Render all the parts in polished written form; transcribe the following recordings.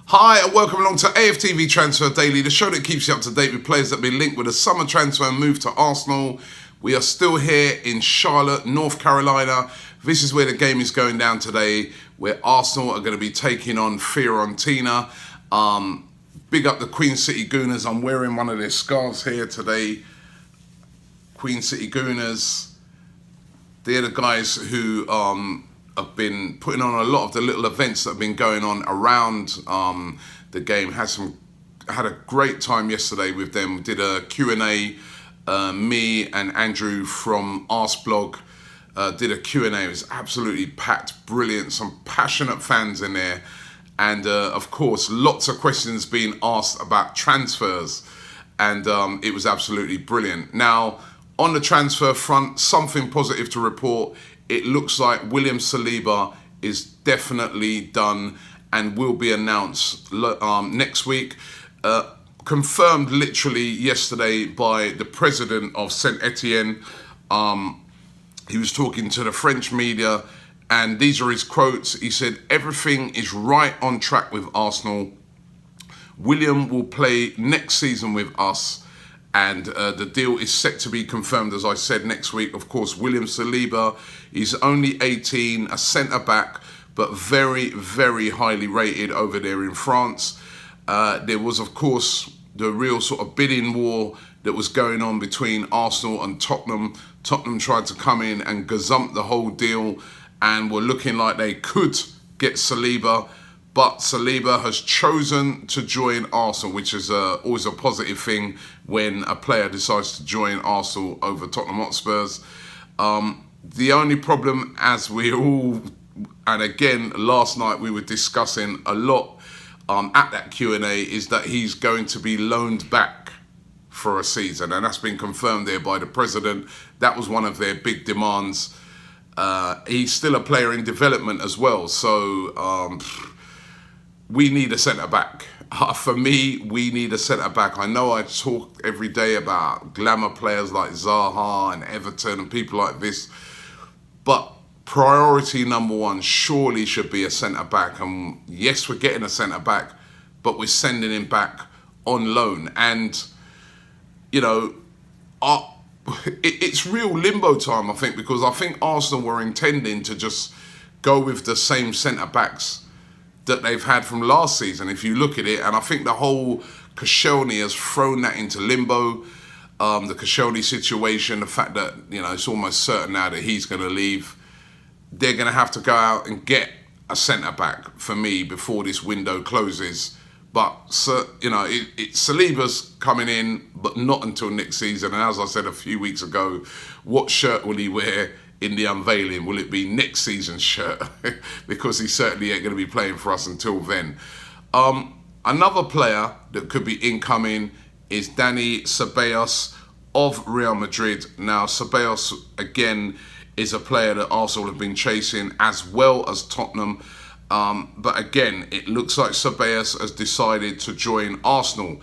Hi and welcome along to AFTV Transfer Daily, the show that keeps you up to date with players that have been linked with a summer transfer and move to Arsenal. We are still here in Charlotte, North Carolina. This is where the game is going down today, where Arsenal are going to be taking on Fiorentina. Big up the Queen City Gooners. I'm wearing one of their scarves here today. Queen City Gooners. They're the guys who have been putting on a lot of the little events that have been going on around the game. Had a great time yesterday with them. Did a Q&A. Me and Andrew from Arsblog did a Q&A. It was absolutely packed, brilliant. Some passionate fans in there. And of course, lots of questions being asked about transfers. And it was absolutely brilliant. Now, on the transfer front, something positive to report. It looks like William Saliba is definitely done and will be announced next week. Confirmed literally yesterday by the president of Saint Etienne. He was talking to the French media, and these are his quotes. He said, "Everything is right on track with Arsenal. William will play next season with us. And the deal is set to be confirmed, as I said, next week. Of course, William Saliba is only 18, a centre-back, but very, very highly rated over there in France. There was, of course, the real sort of bidding war that was going on between Arsenal and Tottenham. Tottenham tried to come in and gazump the whole deal and were looking like they could get Saliba. But Saliba has chosen to join Arsenal, which is always a positive thing when a player decides to join Arsenal over Tottenham Hotspurs. The only problem, as we all, and again, last night we were discussing a lot at that Q&A, is that he's going to be loaned back for a season. And that's been confirmed there by the president. That was one of their big demands. He's still a player in development as well. So we need a centre-back. For me, we need a centre-back. I know I talk every day about glamour players like Zaha and Everton and people like this, but priority number one surely should be a centre-back. And yes, we're getting a centre-back, but we're sending him back on loan. And, you know, it's real limbo time, I think, because I think Arsenal were intending to just go with the same centre-backs that they've had from last season, if you look at it. And I think the whole Koscielny has thrown that into limbo. The Koscielny situation, the fact that, you know, it's almost certain now that he's going to leave. They're going to have to go out and get a centre-back for me before this window closes. But, you know, Saliba's coming in, but not until next season. And as I said a few weeks ago, what shirt will he wear in the unveiling? Will it be next season's shirt? Because he certainly ain't going to be playing for us until then. Another player that could be incoming is Dani Ceballos of Real Madrid. Now, Ceballos, again, is a player that Arsenal have been chasing, as well as Tottenham. But again, it looks like Ceballos has decided to join Arsenal.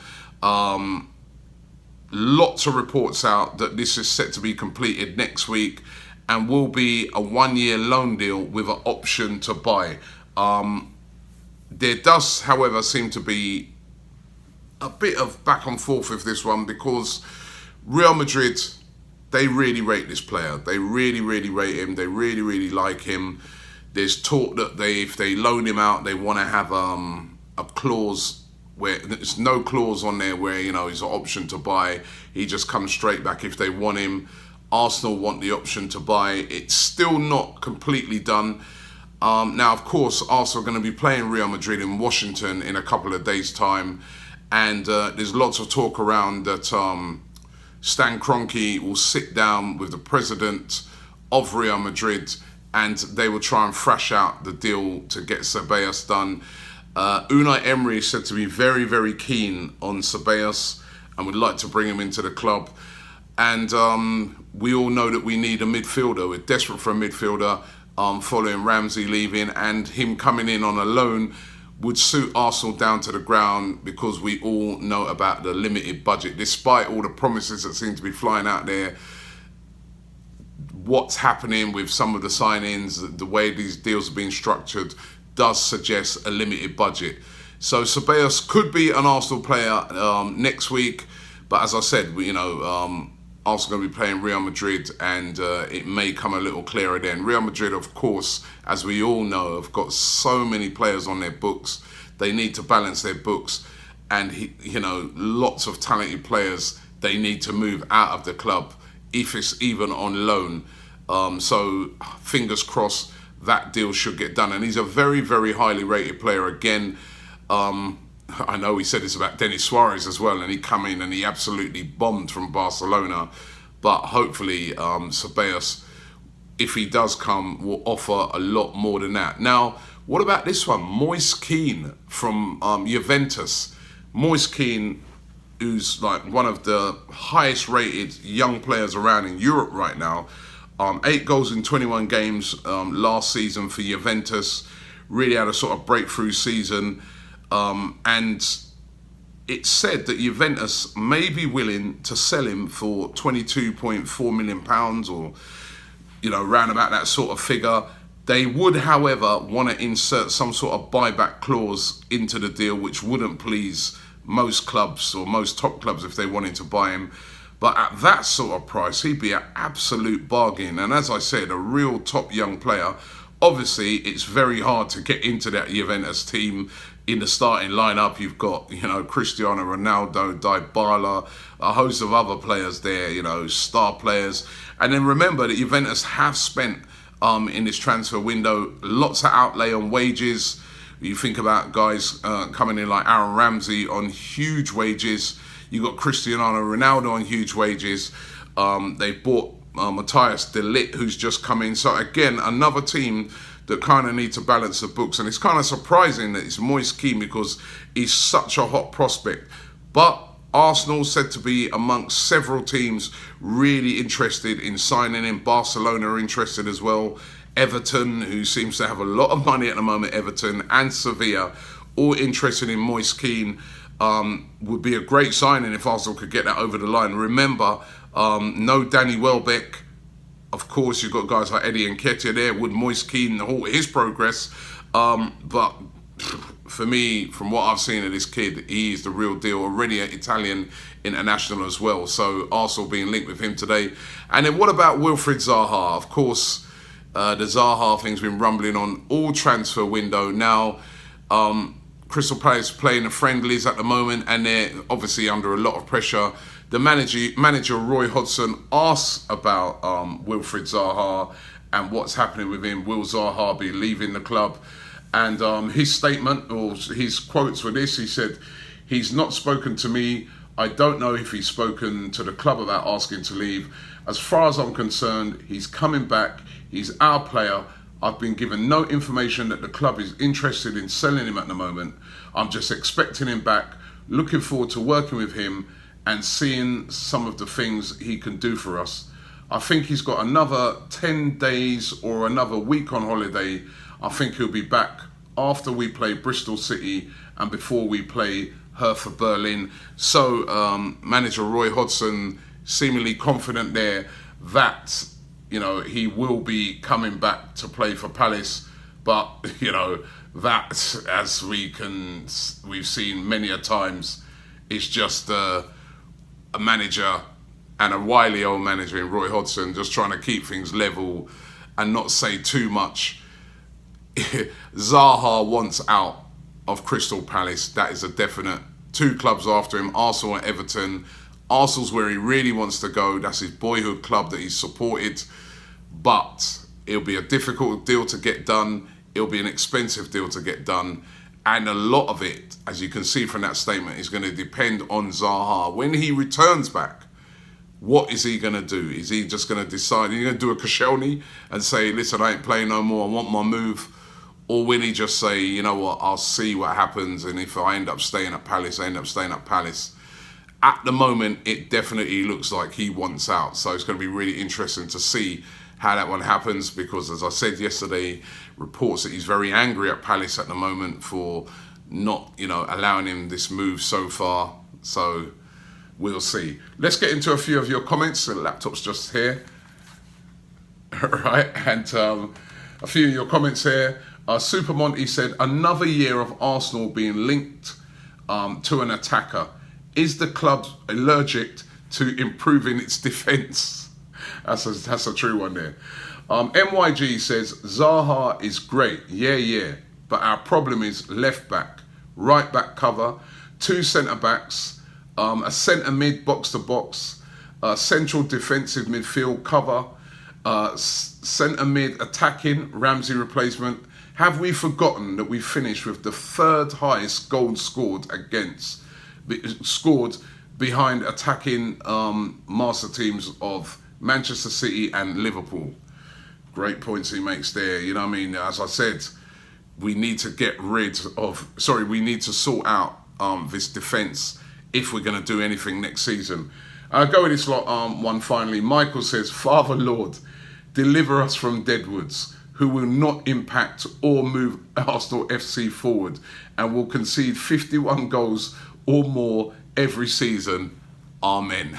Lots of reports out that this is set to be completed next week and will be a one-year loan deal with an option to buy. There does, however, seem to be a bit of back and forth with this one, because Real Madrid, they really rate this player. They really, really rate him. They really, really like him. There's talk that if they loan him out, they want to have a clause where there's no clause on there where, you know, he's an option to buy. He just comes straight back if they want him. Arsenal want the option to buy. It's still not completely done. Now, of course, Arsenal are going to be playing Real Madrid in Washington in a couple of days' time. And there's lots of talk around that Stan Kroenke will sit down with the president of Real Madrid and they will try and thrash out the deal to get Ceballos done. Unai Emery is said to be very, very keen on Ceballos and would like to bring him into the club. And we all know that we need a midfielder. We're desperate for a midfielder following Ramsey leaving, and him coming in on a loan would suit Arsenal down to the ground, because we all know about the limited budget. Despite all the promises that seem to be flying out there, what's happening with some of the signings, the way these deals are being structured, does suggest a limited budget. So Ceballos could be an Arsenal player next week, but as I said, Arsenal going to be playing Real Madrid, and it may come a little clearer then. Real Madrid, of course, as we all know, have got so many players on their books. They need to balance their books, and lots of talented players they need to move out of the club, if it's even on loan. So fingers crossed that deal should get done. And he's a very, very highly rated player again. I know we said this about Denis Suarez as well, and he come in and he absolutely bombed from Barcelona. But hopefully Ceballos, if he does come, will offer a lot more than that. Now, what about this one? Moise Kean from Juventus. Moise Kean, who's like one of the highest rated young players around in Europe right now. 8 goals in 21 games last season for Juventus. Really had a sort of breakthrough season. And it's said that Juventus may be willing to sell him for £22.4 million or, round about that sort of figure. They would, however, want to insert some sort of buyback clause into the deal, which wouldn't please most clubs or most top clubs if they wanted to buy him. But at that sort of price, he'd be an absolute bargain. And as I said, a real top young player. Obviously, it's very hard to get into that Juventus team. In the starting lineup, you've got, Cristiano Ronaldo, Dybala, a host of other players there, star players. And then remember that Juventus have spent in this transfer window lots of outlay on wages. You think about guys coming in like Aaron Ramsey on huge wages. You got Cristiano Ronaldo on huge wages. They bought Matthias de Ligt, who's just come in. So again, another team that kind of need to balance the books. And it's kind of surprising that it's Moise Kean because he's such a hot prospect. But Arsenal said to be amongst several teams really interested in signing him. Barcelona are interested as well. Everton, who seems to have a lot of money at the moment, Everton, and Sevilla, all interested in Moise Kean. Would be a great signing if Arsenal could get that over the line. Remember, no Danny Welbeck. Of course, you've got guys like Eddie Nketiah there. Would Moise Kean halt his progress? But for me, from what I've seen of this kid, he's the real deal. Already an Italian international as well. So Arsenal being linked with him today. And then what about Wilfried Zaha? Of course, the Zaha thing's been rumbling on all transfer window. Now, Crystal Palace playing the friendlies at the moment, and they're obviously under a lot of pressure. The manager Roy Hodgson asked about Wilfried Zaha and what's happening with him. Will Zaha be leaving the club? And his statement, or his quotes were this. He said, "He's not spoken to me. I don't know if he's spoken to the club about asking to leave. As far as I'm concerned, he's coming back. He's our player. I've been given no information that the club is interested in selling him at the moment. I'm just expecting him back, looking forward to working with him and seeing some of the things he can do for us. I think he's got another 10 days or another week on holiday. I think he'll be back after we play Bristol City and before we play Hertha Berlin." So manager Roy Hodgson seemingly confident there that he will be coming back to play for Palace. But that, as we've seen many a times, is just a manager and a wily old manager in Roy Hodgson just trying to keep things level and not say too much. Zaha wants out of Crystal Palace. That is a definite. 2 clubs after him, Arsenal and Everton. Arsenal's where he really wants to go. That's his boyhood club that he's supported. But it'll be a difficult deal to get done. It'll be an expensive deal to get done. And a lot of it, as you can see from that statement, is going to depend on Zaha. When he returns back, what is he going to do? Is he just going to decide, he's going to do a Koscielny and say, listen, I ain't playing no more, I want my move? Or will he just say, you know what, I'll see what happens, and if I end up staying at Palace, I end up staying at Palace. At the moment, it definitely looks like he wants out. So it's going to be really interesting to see how that one happens, because as I said yesterday, reports that he's very angry at Palace at the moment for not, allowing him this move so far. So we'll see. Let's get into a few of your comments. The laptop's just here. Right, and a few of your comments here. Super Monty said, another year of Arsenal being linked to an attacker. Is the club allergic to improving its defence? That's a true one there. MYG says, Zaha is great, yeah. But our problem is left back, right back cover, 2 centre backs, a centre mid box to box, central defensive midfield cover, centre mid attacking, Ramsey replacement. Have we forgotten that we finished with the 3rd highest goals scored behind attacking master teams of Manchester City and Liverpool? Great points he makes there. You know what I mean? As I said, we need to sort out this defence if we're going to do anything next season. I'll go with this one finally. Michael says, Father Lord, deliver us from Deadwoods, who will not impact or move Arsenal FC forward and will concede 51 goals or more every season. Amen.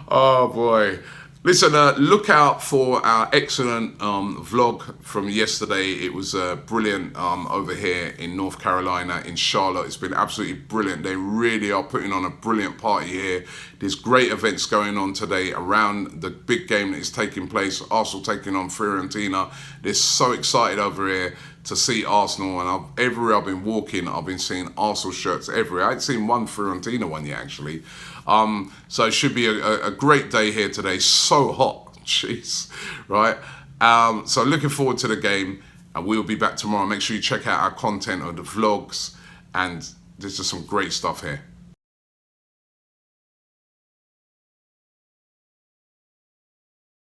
Oh boy. Listen, look out for our excellent vlog from yesterday. It was brilliant over here in North Carolina, in Charlotte. It's been absolutely brilliant. They really are putting on a brilliant party here. There's great events going on today around the big game that is taking place. Arsenal taking on Fiorentina. They're so excited over here to see Arsenal, and everywhere I've been walking, I've been seeing Arsenal shirts everywhere. I ain't seen one Fiorentina one yet, actually. So it should be a great day here today. So hot, jeez, right? So looking forward to the game, and we'll be back tomorrow. Make sure you check out our content on the vlogs, and there's just some great stuff here.